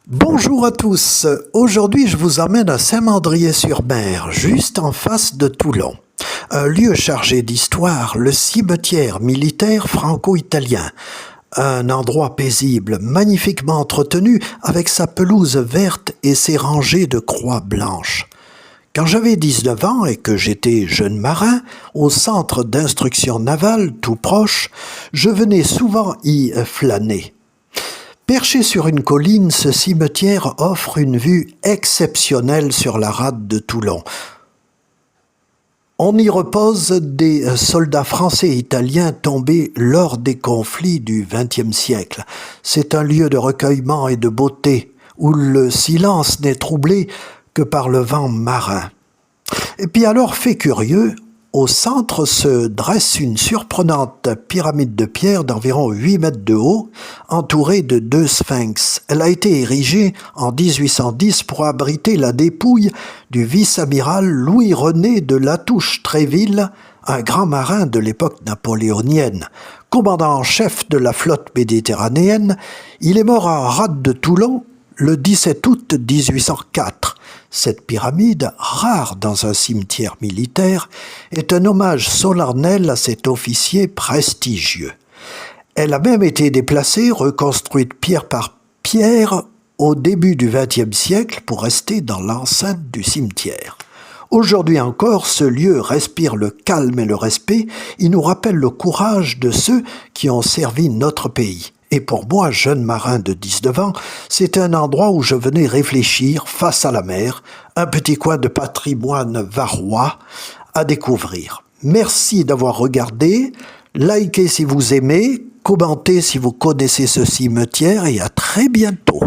Bonjour à tous, aujourd'hui je vous emmène à Saint-Mandrier-sur-Mer, juste en face de Toulon. Un lieu chargé d'histoire, le cimetière militaire franco-italien. Un endroit paisible, magnifiquement entretenu, avec sa pelouse verte et ses rangées de croix blanches. Quand j'avais 19 ans et que j'étais jeune marin, au centre d'instruction navale tout proche, je venais souvent y flâner. Perché sur une colline, ce cimetière offre une vue exceptionnelle sur la rade de Toulon. On y repose des soldats français et italiens tombés lors des conflits du XXe siècle. C'est un lieu de recueillement et de beauté, où le silence n'est troublé que par le vent marin. Et puis alors, fait curieux, au centre se dresse une surprenante pyramide de pierre d'environ 8 mètres de haut, entourée de 2 sphinx. Elle a été érigée en 1810 pour abriter la dépouille du vice-amiral Louis-René de Latouche-Tréville, un grand marin de l'époque napoléonienne. Commandant en chef de la flotte méditerranéenne, il est mort en rade de Toulon le 17 août 1804. Cette pyramide, rare dans un cimetière militaire, est un hommage solennel à cet officier prestigieux. Elle a même été déplacée, reconstruite pierre par pierre au début du XXe siècle pour rester dans l'enceinte du cimetière. Aujourd'hui encore, ce lieu respire le calme et le respect. Il nous rappelle le courage de ceux qui ont servi notre pays. Et pour moi, jeune marin de 19 ans, c'est un endroit où je venais réfléchir face à la mer, un petit coin de patrimoine varois à découvrir. Merci d'avoir regardé, likez si vous aimez, commentez si vous connaissez ce cimetière et à très bientôt.